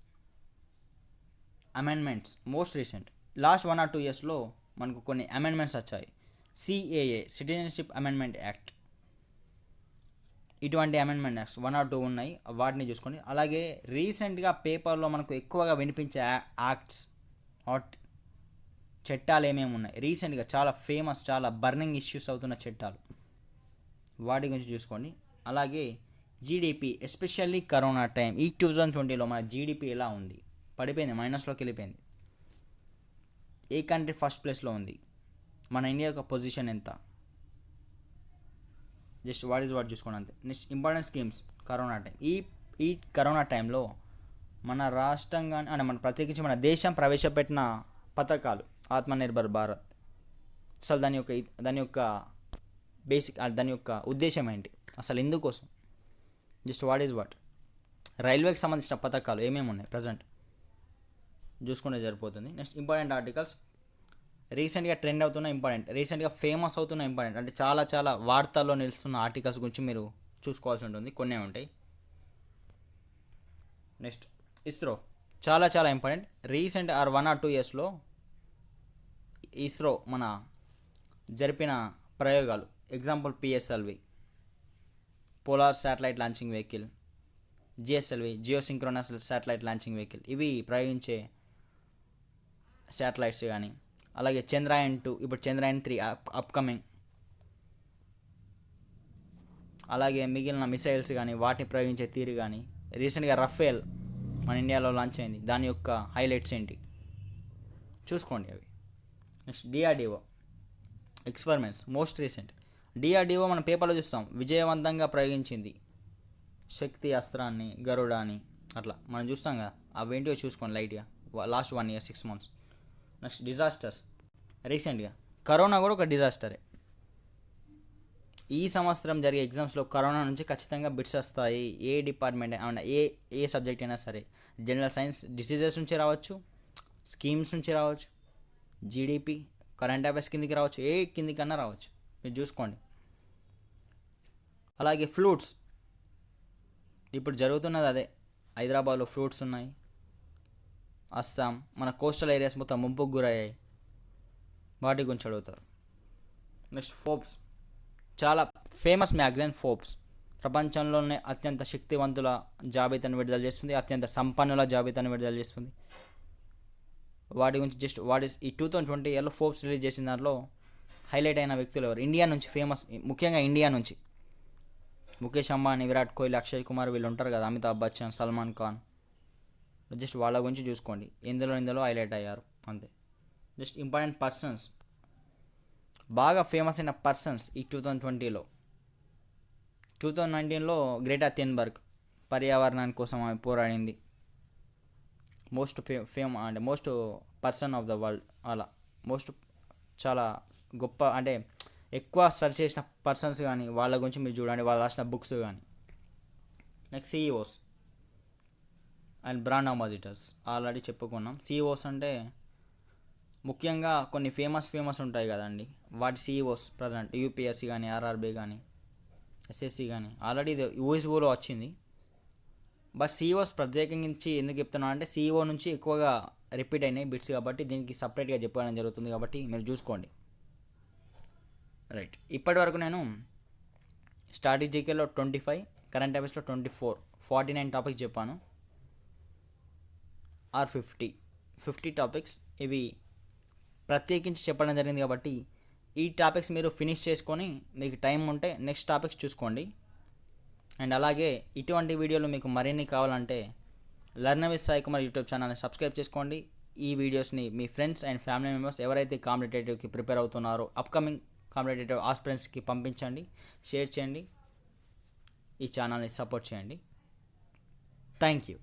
amendments most recent last 1 or 2 ఇయర్స్లో మనకు కొన్ని అమెండ్మెంట్స్ వచ్చాయి. సిఏఏ సిటిజన్షిప్ అమెండ్మెంట్ యాక్ట్, ఇటువంటి అమెండ్మెంట్ యాక్ట్స్ 1 or 2 ఉన్నాయి, వాటిని చూసుకోండి. అలాగే రీసెంట్గా పేపర్లో మనకు ఎక్కువగా వినిపించే యాక్ట్స్ చట్టాలు ఏమేమి ఉన్నాయి రీసెంట్గా చాలా ఫేమస్, చాలా బర్నింగ్ ఇష్యూస్ అవుతున్న చట్టాలు, వాటి గురించి చూసుకోండి. అలాగే జీడిపి, ఎస్పెషల్లీ కరోనా టైం, ఈ 2020లో మన జీడిపి ఎలా ఉంది, పడిపోయింది, మైనస్లోకి వెళ్ళిపోయింది. ఏ కంట్రీ ఫస్ట్ ప్లేస్లో ఉంది, మన ఇండియా యొక్క పొజిషన్ ఎంత, జస్ట్ వాట్ చూసుకోండి అంతే. Next important schemes corona time. ఈ కరోనా టైంలో మన రాష్ట్రంగా అంటే మన ప్రత్యేకించి మన దేశం ప్రవేశపెట్టిన పథకాలు, ఆత్మనిర్భర్ భారత్, అసలు దాని యొక్క బేసిక్, దాని యొక్క ఉద్దేశం ఏంటి, అసలు ఎందుకోసం, జస్ట్ వాట్ రైల్వేకి సంబంధించిన పథకాలు ఏమేమి ఉన్నాయి ప్రజెంట్ చూసుకుంటే సరిపోతుంది. నెక్స్ట్ ఇంపార్టెంట్ ఆర్టికల్స్, రీసెంట్గా ట్రెండ్ అవుతున్న ఇంపార్టెంట్, రీసెంట్గా ఫేమస్ అవుతున్న ఇంపార్టెంట్, అంటే చాలా వార్తల్లో నిలుస్తున్న ఆర్టికల్స్ గురించి మీరు చూసుకోవాల్సి ఉంటుంది, కొన్నే ఉంటాయి. నెక్స్ట్ ఇస్రో, చాలా ఇంపార్టెంట్. రీసెంట్ 1 or 2 ఇయర్స్లో ఇస్రో మన జరిపిన ప్రయోగాలు, example PSLV polar satellite launching vehicle, GSLV geosynchronous satellite launching vehicle, ఇవి ప్రయోగించే శాటిలైట్స్ కానీ, అలాగే చంద్రయాన్ 2, ఇప్పుడు చంద్రయాన్ 3 అప్కమింగ్, అలాగే మిగిలిన మిసైల్స్ కానీ వాటిని ప్రయోగించే తీరు కానీ, రీసెంట్గా రఫేల్ మన ఇండియాలో లాంచ్ అయింది, దాని యొక్క హైలైట్స్ ఏంటి చూసుకోండి అవి. Next DRDO experiments most recent. DRDO మన పేపర్లో చూస్తాం, విజయవంతంగా ప్రయోగించింది శక్తి అస్త్రాన్ని, గరుడాని, అట్లా మనం చూస్తాం కదా, అవేంటివో చూసుకోండి లైట్గా, last 1 year 6 months. Next disasters, రీసెంట్గా కరోనా కూడా ఒక డిజాస్టరే. ఈ సంవత్సరం జరిగే ఎగ్జామ్స్లో కరోనా నుంచి ఖచ్చితంగా బిట్స్ వస్తాయి. ఏ డిపార్ట్మెంట్ అయినా, ఏ సబ్జెక్ట్ అయినా సరే, జనరల్ సైన్స్ డిసీజెస్ నుంచి రావచ్చు, స్కీమ్స్ నుంచి రావచ్చు, జీడిపి, కరెంట్ అఫైర్స్ కిందికి రావచ్చు, ఏ కిందికన్నా రావచ్చు, మీరు చూసుకోండి. అలాగే ఫ్లూట్స్, ఇప్పుడు జరుగుతున్నది అదే, హైదరాబాద్లో ఫ్లూట్స్ ఉన్నాయి, అస్సాం, మన కోస్టల్ ఏరియాస్ మొత్తం ముంపుకు గురయ్యాయి, వాటి గురించి అడుగుతారు. నెక్స్ట్ ఫోర్బ్స్, చాలా ఫేమస్ మ్యాగజైన్ ఫోర్బ్స్ ప్రపంచంలోనే అత్యంత శక్తివంతుల జాబితాను విడుదల చేస్తుంది, అత్యంత సంపన్నుల జాబితాను విడుదల చేస్తుంది. వాటి గురించి జస్ట్ ఈ 2020 ఇయర్లో ఫోర్బ్స్ రిలీజ్ చేసిన దాంట్లో హైలైట్ అయిన వ్యక్తులు ఎవరు, ఇండియా నుంచి ఫేమస్, ముఖ్యంగా ఇండియా నుంచి ముఖేష్ అంబానీ, విరాట్ కోహ్లీ, అక్షయ్ కుమార్, వీళ్ళు ఉంటారు కదా, అమితాబ్ బచ్చన్, సల్మాన్ ఖాన్, జస్ట్ వాళ్ళ గురించి చూసుకోండి, ఇందులో హైలైట్ అయ్యారు అంతే. జస్ట్ ఇంపార్టెంట్ పర్సన్స్, బాగా ఫేమస్ అయిన పర్సన్స్ ఈ 2020లో. 2019లో గ్రేటా థెన్బర్గ్ పర్యావరణాని కోసం ఆమె పోరాడింది, మోస్ట్ అంటే most person of the world, అలా మోస్ట్ చాలా గొప్ప, అంటే ఎక్కువ సెర్చ్ చేసిన పర్సన్స్ కానీ వాళ్ళ గురించి మీరు చూడండి, వాళ్ళు రాసిన బుక్స్ కానీ. Next CEOs and brand ambassadors, already చెప్పుకున్నాం. సిఇఓస్ అంటే ముఖ్యంగా కొన్ని ఫేమస్ ఉంటాయి కదండి, వాటి సిఇఓస్ ప్రజెంట్ యూపీఎస్సీ కానీ, ఆర్ఆర్బీ కానీ, ఎస్ఎస్సి కానీ, ఆల్రెడీ ఇది యూఎస్ఓలో వచ్చింది. బట్ సిఇఓస్ ప్రత్యేకించి ఎందుకు చెప్తున్నా అంటే, సిఇఓ నుంచి ఎక్కువగా రిపీట్ అయినాయి బిట్స్, కాబట్టి దీనికి సపరేట్గా చెప్పడం జరుగుతుంది, కాబట్టి మీరు చూసుకోండి. రైట్, ఇప్పటి వరకు నేను స్ట్రాటజీకేలో 25, కరెంట్ అఫైర్స్లో 24, 49 టాపిక్స్ చెప్పాను, ఆర్ 50 టాపిక్స్. ఇవి ప్రత్యేకించి చెప్పడం జరిగింది కాబట్టి ఈ టాపిక్స్ మీరు ఫినిష్ చేసుకొని మీకు టైం ఉంటే నెక్స్ట్ టాపిక్స్ చూసుకోండి. అండ్ అలాగే ఇటువంటి వీడియోలు మీకు మరిన్ని కావాలంటే learn with Sai Kumar YouTube ఛానల్ని సబ్స్క్రైబ్ చేసుకోండి. ఈ వీడియోస్ని మీ ఫ్రెండ్స్ అండ్ ఫ్యామిలీ మెంబర్స్ ఎవరైతే కాంపిటేటివ్కి ప్రిపేర్ అవుతున్నారో, అప్కమింగ్ కాంపిటేటివ్ ఆస్పిరెంట్స్కి పంపించండి, షేర్ చేయండి, ఈ ఛానల్ని సపోర్ట్ చేయండి. Thank you.